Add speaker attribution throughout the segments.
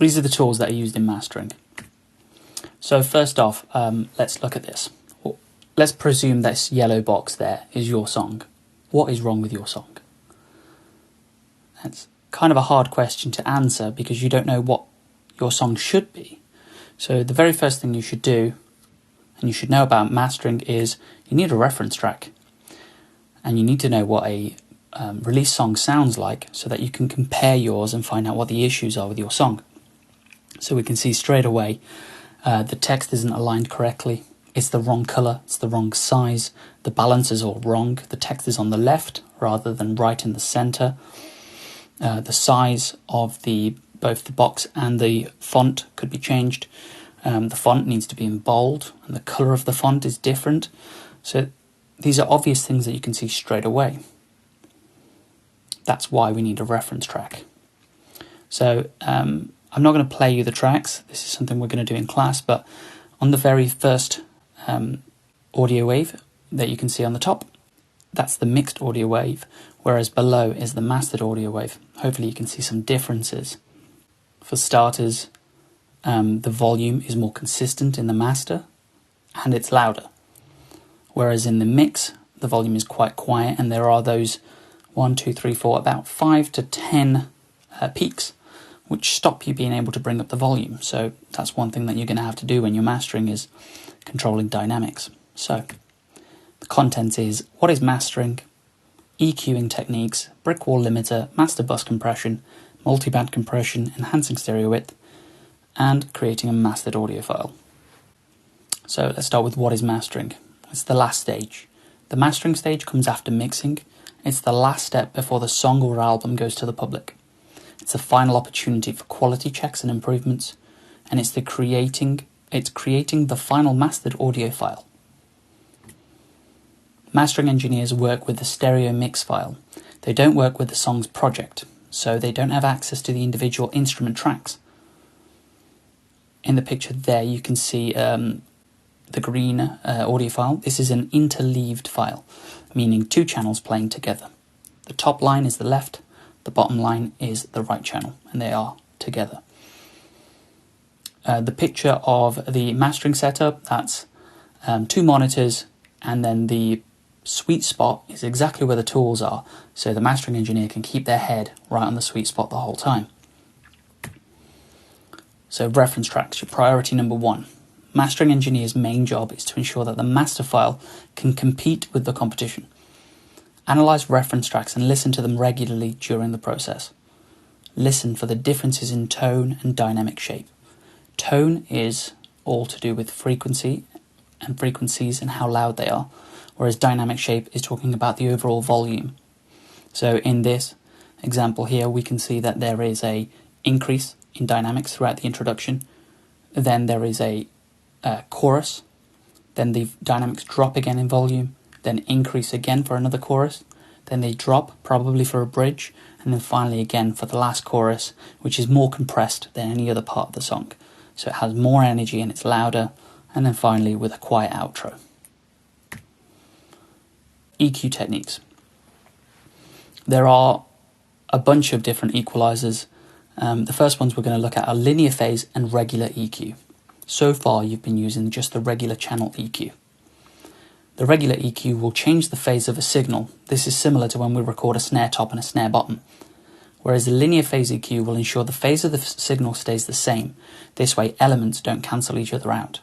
Speaker 1: these are the tools that are used in mastering. So first off, let's look at this. Let's presume this yellow box there is your song. What is wrong with your song? That's kind of a hard question to answer because you don't know what your song should be. So the very first thing you should do, and you should know about mastering, is you need a reference track. And you need to know what a release song sounds like so that you can compare yours and find out what the issues are with your song. So we can see straight away the text isn't aligned correctly. It's the wrong colour, it's the wrong size, the balance is all wrong, the text is on the left rather than right in the centre. The size of both the box and the font could be changed. The font needs to be in bold and the colour of the font is different. So these are obvious things that you can see straight away. That's why we need a reference track. So I'm not going to play you the tracks. This is something we're going to do in class, but on the very first audio wave that you can see on the top, that's the mixed audio wave, whereas below is the mastered audio wave. Hopefully you can see some differences. For starters, the volume is more consistent in the master and it's louder. Whereas in the mix, the volume is quite quiet and there are those 1, 2, 3, 4, about 5 to 10 peaks, which stop you being able to bring up the volume. So that's one thing that you're going to have to do when you're mastering, is controlling dynamics. So the content is what is mastering, EQing techniques, Brickwall limiter, master bus compression, multiband compression, enhancing stereo width, and creating a mastered audio file. So let's start with what is mastering. It's the last stage. The mastering stage comes after mixing. It's the last step before the song or album goes to the public. It's the final opportunity for quality checks and improvements, and it's creating the final mastered audio file. Mastering engineers work with the stereo mix file. They don't work with the song's project, so they don't have access to the individual instrument tracks. In the picture there you can see the green audio file. This is an interleaved file, meaning two channels playing together. The top line is the left, the bottom line is the right channel, and they are together. The picture of the mastering setup, that's two monitors, and then the sweet spot is exactly where the tools are, so the mastering engineer can keep their head right on the sweet spot the whole time. So reference tracks, your priority number one. Mastering engineer's main job is to ensure that the master file can compete with the competition. Analyze reference tracks and listen to them regularly during the process. Listen for the differences in tone and dynamic shape. Tone is all to do with frequency and frequencies and how loud they are, whereas dynamic shape is talking about the overall volume. So in this example here, we can see that there is a increase in dynamics throughout the introduction. Then there is a chorus, then the dynamics drop again in volume, then increase again for another chorus, then they drop, probably for a bridge, and then finally again for the last chorus, which is more compressed than any other part of the song. So it has more energy and it's louder, and then finally with a quiet outro. EQ techniques. There are a bunch of different equalizers. The first ones we're going to look at are linear phase and regular EQ. So far you've been using just the regular channel EQ. The regular EQ will change the phase of a signal. This is similar to when we record a snare top and a snare bottom. Whereas the linear phase EQ will ensure the phase of the signal stays the same. This way elements don't cancel each other out.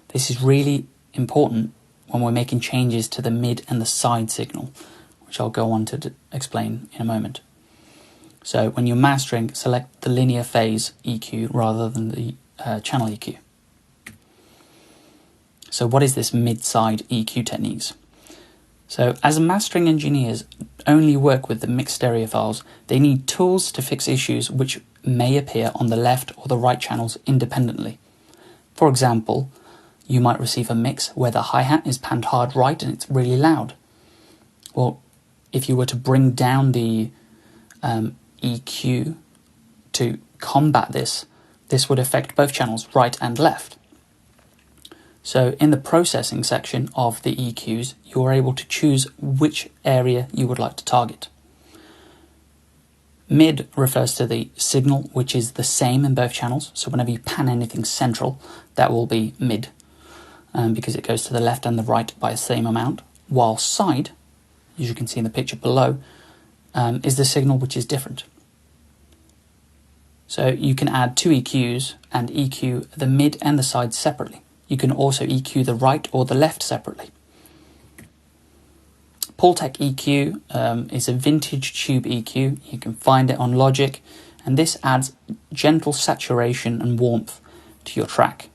Speaker 1: This is really important when we're making changes to the mid and the side signal, which I'll go on to explain in a moment. So when you're mastering, select the linear phase EQ rather than the channel EQ. So what is this mid-side EQ techniques? So as mastering engineers only work with the mixed stereo files, they need tools to fix issues which may appear on the left or the right channels independently. For example, you might receive a mix where the hi-hat is panned hard right and it's really loud. Well, if you were to bring down the EQ to combat this, this would affect both channels, right and left. So in the processing section of the EQs, you're able to choose which area you would like to target. Mid refers to the signal which is the same in both channels. So whenever you pan anything central, that will be mid, because it goes to the left and the right by the same amount. While side, as you can see in the picture below, is the signal which is different. So you can add two EQs and EQ the mid and the side separately. You can also EQ the right or the left separately. Pultec EQ is a vintage tube EQ. You can find it on Logic, and this adds gentle saturation and warmth to your track.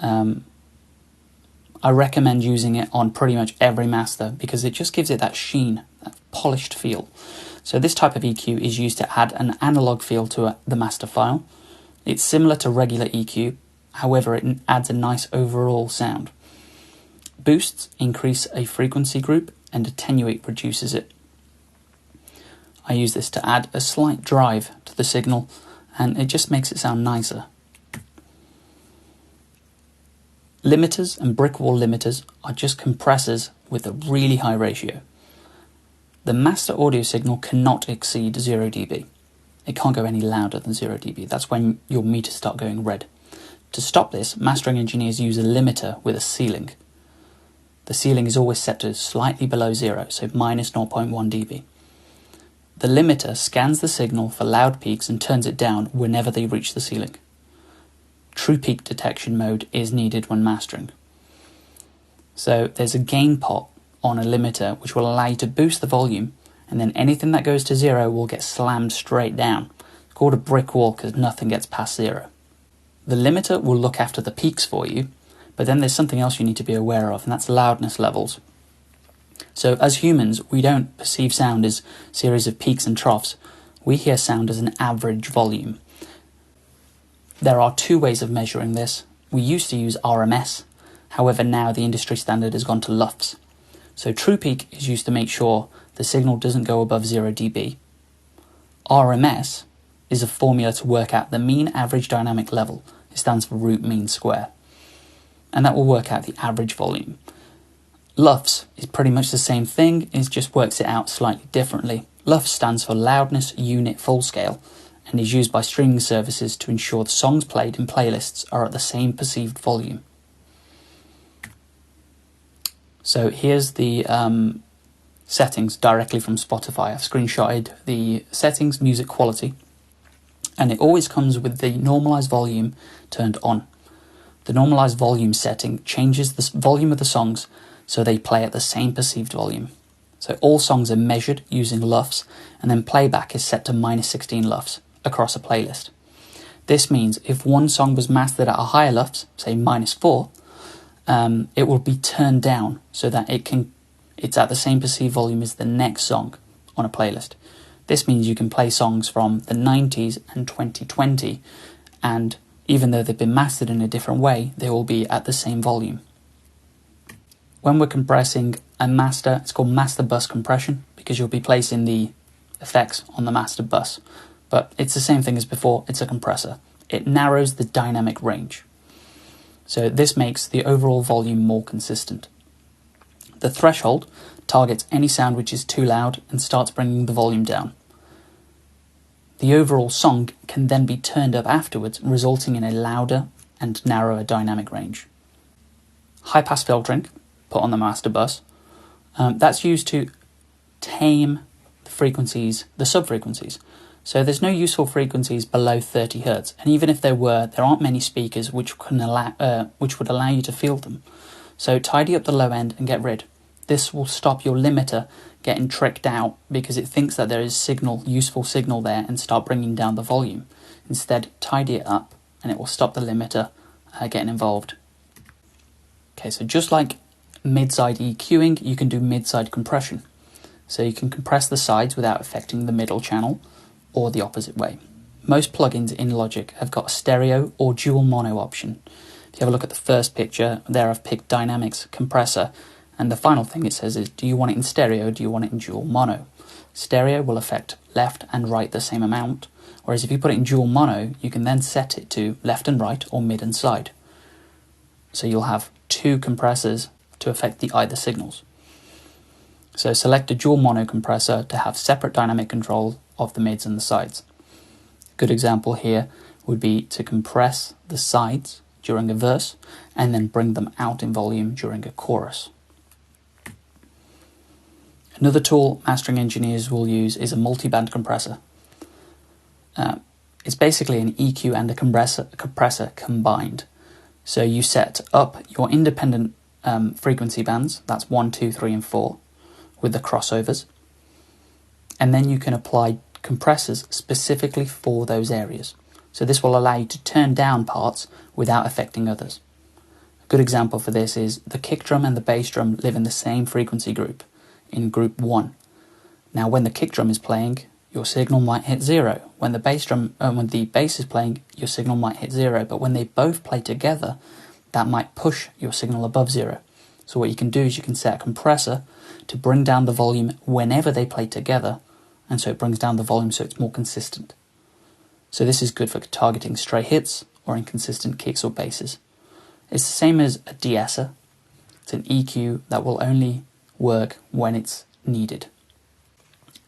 Speaker 1: I recommend using it on pretty much every master because it just gives it that sheen, that polished feel. So this type of EQ is used to add an analog feel to the master file. It's similar to regular EQ, however it adds a nice overall sound. Boosts increase a frequency group and attenuate reduces it. I use this to add a slight drive to the signal, and it just makes it sound nicer. Limiters and Brickwall limiters are just compressors with a really high ratio. The master audio signal cannot exceed 0 dB. It can't go any louder than 0 dB. That's when your meters start going red. To stop this, mastering engineers use a limiter with a ceiling. The ceiling is always set to slightly below 0, so minus 0.1 dB. The limiter scans the signal for loud peaks and turns it down whenever they reach the ceiling. True peak detection mode is needed when mastering. So there's a gain pot on a limiter which will allow you to boost the volume, and then anything that goes to 0 will get slammed straight down. It's called a brick wall because nothing gets past 0. The limiter will look after the peaks for you, but then there's something else you need to be aware of, and that's loudness levels. So as humans, we don't perceive sound as a series of peaks and troughs. We hear sound as an average volume. There are two ways of measuring this. We used to use RMS, however now the industry standard has gone to LUFS. So true peak is used to make sure the signal doesn't go above 0 dB. RMS is a formula to work out the mean average dynamic level. It stands for root mean square. And that will work out the average volume. LUFS is pretty much the same thing, it just works it out slightly differently. LUFS stands for Loudness Unit Full Scale and is used by streaming services to ensure the songs played in playlists are at the same perceived volume. So here's the settings directly from Spotify. I've screenshotted the settings, music quality, and it always comes with the normalized volume turned on. The normalized volume setting changes the volume of the songs so they play at the same perceived volume. So all songs are measured using LUFS, and then playback is set to minus 16 LUFS across a playlist. This means if one song was mastered at a higher LUFS, say minus 4, it will be turned down so that it's at the same perceived volume as the next song on a playlist. This means you can play songs from the 90s and 2020, and even though they've been mastered in a different way, they will be at the same volume. When we're compressing a master, it's called master bus compression because you'll be placing the effects on the master bus. But it's the same thing as before, it's a compressor. It narrows the dynamic range. So this makes the overall volume more consistent. The threshold targets any sound which is too loud and starts bringing the volume down. The overall song can then be turned up afterwards, resulting in a louder and narrower dynamic range. High-pass filtering, put on the master bus, that's used to tame the frequencies, the sub-frequencies. So there's no useful frequencies below 30 Hz, and even if there were, there aren't many speakers which would allow you to field them. So tidy up the low end and get rid. This will stop your limiter getting tricked out because it thinks that there is useful signal there, and start bringing down the volume. Instead, tidy it up and it will stop the limiter getting involved. Okay, so just like mid-side EQing, you can do mid-side compression. So you can compress the sides without affecting the middle channel, or the opposite way. Most plugins in Logic have got a stereo or dual mono option. If you have a look at the first picture, there I've picked Dynamics Compressor, and the final thing it says is, do you want it in stereo or do you want it in dual mono? Stereo will affect left and right the same amount, whereas if you put it in dual mono, you can then set it to left and right or mid and side. So you'll have two compressors to affect the either signals. So select a dual mono compressor to have separate dynamic control of the mids and the sides. A good example here would be to compress the sides during a verse and then bring them out in volume during a chorus. Another tool mastering engineers will use is a multiband compressor. It's basically an EQ and a compressor combined. So you set up your independent frequency bands, that's 1, 2, 3 and 4, with the crossovers. And then you can apply compressors specifically for those areas. So this will allow you to turn down parts without affecting others. A good example for this is the kick drum and the bass drum live in the same frequency group, in group 1. Now when the kick drum is playing, your signal might hit 0. When the bass is playing, your signal might hit 0. But when they both play together, that might push your signal above 0. So what you can do is you can set a compressor to bring down the volume whenever they play together, and so it brings down the volume so it's more consistent. So this is good for targeting stray hits or inconsistent kicks or basses. It's the same as a de-esser. It's an EQ that will only work when it's needed.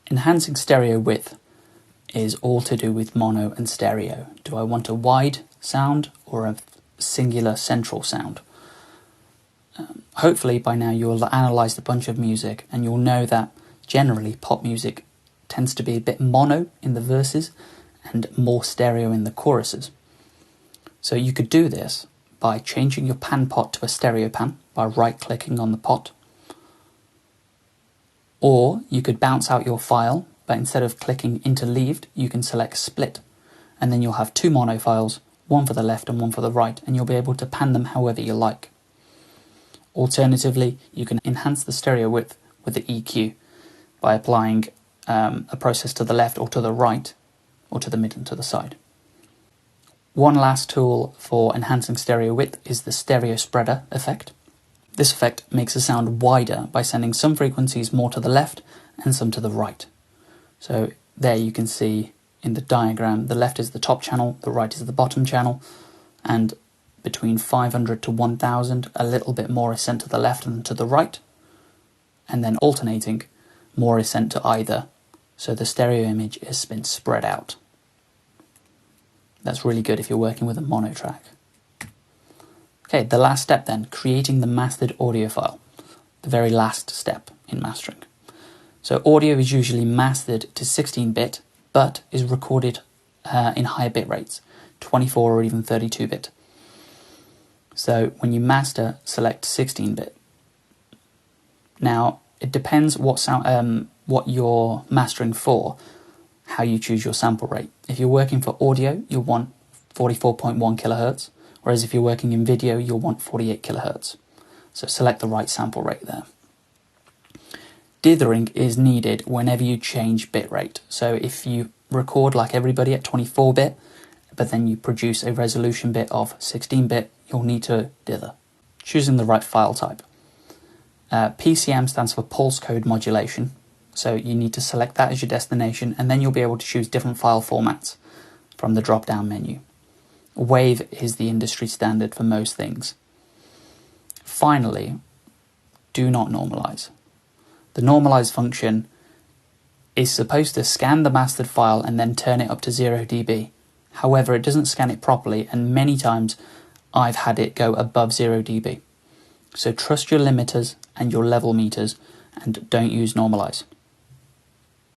Speaker 1: Enhancing stereo width is all to do with mono and stereo. Do I want a wide sound or a singular central sound? Hopefully by now you'll have analysed a bunch of music and you'll know that generally pop music tends to be a bit mono in the verses and more stereo in the choruses. So you could do this by changing your pan pot to a stereo pan by right-clicking on the pot. Or you could bounce out your file, but instead of clicking interleaved, you can select split. And then you'll have 2 mono files, one for the left and one for the right, and you'll be able to pan them however you like. Alternatively, you can enhance the stereo width with the EQ by applying a process to the left or to the right, or to the mid and to the side. One last tool for enhancing stereo width is the stereo spreader effect. This effect makes a sound wider by sending some frequencies more to the left and some to the right. So there you can see in the diagram, the left is the top channel, the right is the bottom channel, and between 500 to 1000, a little bit more is sent to the left and to the right, and then alternating, more is sent to either, so the stereo image has been spread out. That's really good if you're working with a mono track. Okay, the last step then, creating the mastered audio file, the very last step in mastering. So audio is usually mastered to 16-bit, but is recorded in higher bit rates, 24 or even 32-bit. So when you master, select 16-bit. Now, it depends what you're mastering for, how you choose your sample rate. If you're working for audio, you'll want 44.1 kilohertz, whereas if you're working in video, you'll want 48 kilohertz. So select the right sample rate there. Dithering is needed whenever you change bitrate. So if you record like everybody at 24-bit, but then you produce a resolution bit of 16-bit, you'll need to dither. Choosing the right file type. PCM stands for pulse code modulation. So you need to select that as your destination, and then you'll be able to choose different file formats from the drop-down menu. WAV is the industry standard for most things. Finally, do not normalize. The normalize function is supposed to scan the mastered file and then turn it up to 0 dB. However, it doesn't scan it properly, and many times I've had it go above 0 dB. So trust your limiters and your level meters and don't use normalize.